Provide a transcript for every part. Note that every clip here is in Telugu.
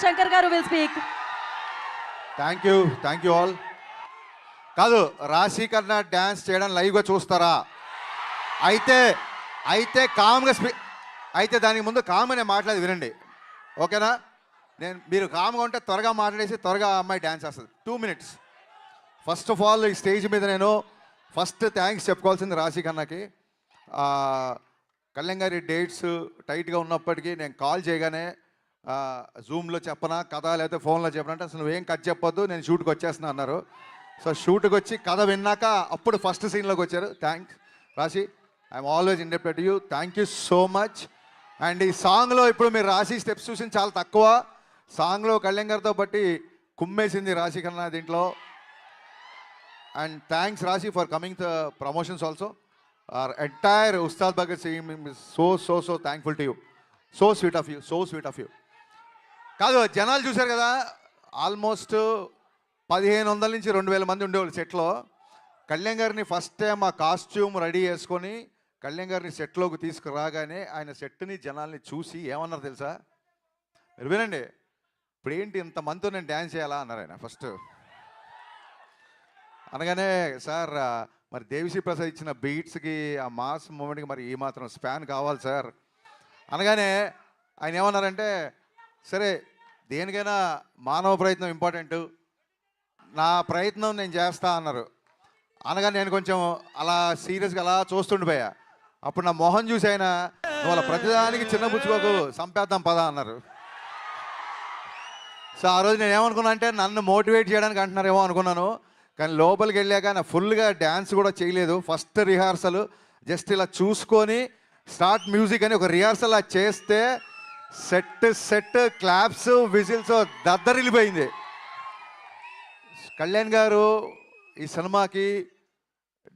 శంకర్ గారు will speak. Thank you all. కాదు, రాశి కన్నా డ్యాన్స్ చేయడం లైవ్గా చూస్తారా? అయితే కామ్గా అయితే దానికి ముందు కామ్గా నేను మాట్లాడి వినండి, ఓకేనా? మీరు కామ్గా ఉంటే త్వరగా మాట్లాడేసి త్వరగా అమ్మాయి డ్యాన్స్ చేస్తుంది. 2 minutes. ఫస్ట్ ఆఫ్ ఆల్ ఈ స్టేజ్ మీద నేను ఫస్ట్ థ్యాంక్స్ చెప్పుకోవాల్సింది రాశి కన్నాకి. కళ్యాణ్ గారి డేట్స్ టైట్గా ఉన్నప్పటికీ నేను కాల్ చేయగానే జూమ్లో చెప్పనా కథ లేకపోతే ఫోన్లో చెప్పనా అంటే అసలు నువ్వేం కథ చెప్పొద్దు, నేను షూట్కి వచ్చేస్తున్నా అన్నారు. సో షూట్కి వచ్చి కథ విన్నాక అప్పుడు ఫస్ట్ సీన్లోకి వచ్చారు. థ్యాంక్స్ రాశి, I'm always indebted to you. Thank you so much. And ఈ సాంగ్లో ఇప్పుడు మీరు రాశి స్టెప్స్ చూసింది చాలా తక్కువ. సాంగ్లో కళ్యాణ్ గారితో బట్టి కుమ్మేసింది రాశి కన్నా దీంట్లో. అండ్ థ్యాంక్స్ రాశి for coming the promotions also. our entire Ustad Bhagat team is so thankful to you. So sweet of you. కాదు, జనాలు చూశారు కదా, ఆల్మోస్ట్ 1500 నుంచి 2000 మంది ఉండేవాళ్ళు సెట్లో. కళ్యాణ్ గారిని ఫస్ట్ టైం ఆ కాస్ట్యూమ్ రెడీ చేసుకొని కళ్యాణ్ గారిని సెట్లోకి తీసుకురాగానే ఆయన సెట్ని జనాల్ని చూసి ఏమన్నారు తెలుసా? మీరు వినండి. ఇప్పుడు ఏంటి ఇంతమందితో నేను డ్యాన్స్ చేయాలా అన్నారు ఆయన ఫస్ట్. అనగానే సార్ మరి దేవిశ్రీ ప్రసాద్ ఇచ్చిన బీట్స్కి ఆ మాస్ మూమెంట్కి మరి ఈ మాత్రం స్పాన్ కావాలి సార్ అనగానే ఆయన ఏమన్నారంటే, సరే దేనికైనా మానవ ప్రయత్నం ఇంపార్టెంట్, నా ప్రయత్నం నేను చేస్తా అన్నారు. అనగా నేను కొంచెం అలా సీరియస్గా అలా చూస్తుండిపోయా. అప్పుడు నా మొహం చూసి ఆయన, నువ్వు అలా ప్రతిదానికి చిన్న పుచ్చుకోకు, సంపేద్దాం పదా అన్నారు. సో ఆ రోజు నేను ఏమనుకున్నా అంటే నన్ను మోటివేట్ చేయడానికి అంటున్నారేమో అనుకున్నాను. కానీ లోపలికి వెళ్ళాక నా ఫుల్గా డ్యాన్స్ కూడా చేయలేదు. ఫస్ట్ రిహార్సల్ జస్ట్ ఇలా చూసుకొని స్టార్ట్ మ్యూజిక్ అని ఒక రిహార్సల్ అది చేస్తే సెట్ క్లాప్స్ విజిల్స్ దద్దరిల్లిపోయింది. కళ్యాణ్ గారు ఈ సినిమాకి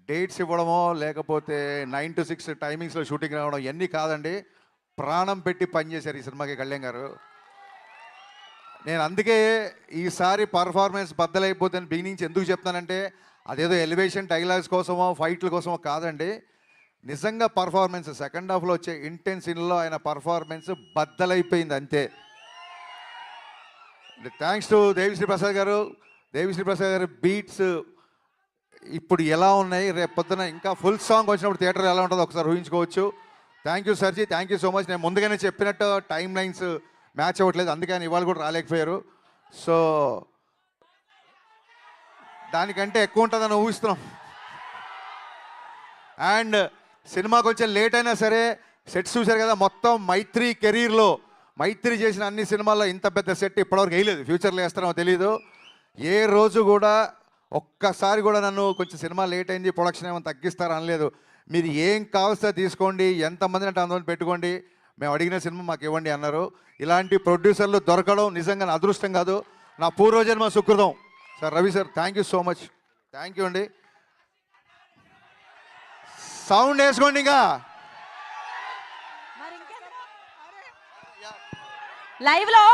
డేట్స్ ఇవ్వడమో లేకపోతే 9 to 6 టైమింగ్స్లో షూటింగ్ రావడం ఇవన్నీ కాదండి, ప్రాణం పెట్టి పనిచేశారు ఈ సినిమాకి కళ్యాణ్ గారు. నేను అందుకే ఈసారి పర్ఫార్మెన్స్ బద్దలైపోతే బిగినింగ్స్ ఎందుకు చెప్తానంటే అదేదో ఎలివేషన్ డైలాగ్స్ కోసమో ఫైట్ల కోసమో కాదండి, నిజంగా పర్ఫార్మెన్స్ సెకండ్ హాఫ్లో వచ్చే ఇంటెన్స్ సీన్లో ఆయన పర్ఫార్మెన్స్ బద్దలైపోయింది అంతే. థ్యాంక్స్ టు దేవిశ్రీ ప్రసాద్ గారు. దేవిశ్రీ ప్రసాద్ గారి బీట్స్ ఇప్పుడు ఎలా ఉన్నాయి, రేపు పొద్దున ఇంకా ఫుల్ సాంగ్ వచ్చినప్పుడు థియేటర్ ఎలా ఉంటుందో ఒకసారి ఊహించుకోవచ్చు. థ్యాంక్ యూ సర్జీ, థ్యాంక్ యూ సో మచ్. నేను ముందుగానే చెప్పినట్టు టైం లైన్స్ మ్యాచ్ అవ్వట్లేదు, అందుకని ఇవాళ కూడా రాలేకపోయారు. సో దానికంటే ఎక్కువ ఉంటుందని ఊహిస్తున్నాం. అండ్ సినిమా కొంచెం లేట్ అయినా సరే సెట్స్ చూశారు కదా, మొత్తం మైత్రి కెరీర్లో మైత్రి చేసిన అన్ని సినిమాల్లో ఇంత పెద్ద సెట్ ఇప్పటివరకు వేయలేదు. ఫ్యూచర్లో వేస్తారో తెలీదు. ఏ రోజు కూడా ఒక్కసారి కూడా నన్ను కొంచెం సినిమా లేట్ అయింది ప్రొడక్షన్ ఏమైనా తగ్గిస్తారా అనలేదు. మీరు ఏం కావస్తే తీసుకోండి, ఎంతమందిని అంటే అంతమంది పెట్టుకోండి, మేము అడిగిన సినిమా మాకు ఇవ్వండి అన్నారు. ఇలాంటి ప్రొడ్యూసర్లు దొరకడం నిజంగా నా అదృష్టం కాదు, నా పూర్వజన్మ సుకృతం. Sir Ravi sir, thank you so much. Thank you అండి. సౌండ్ వేసుకోండి ఇంకా. లైవ్ లో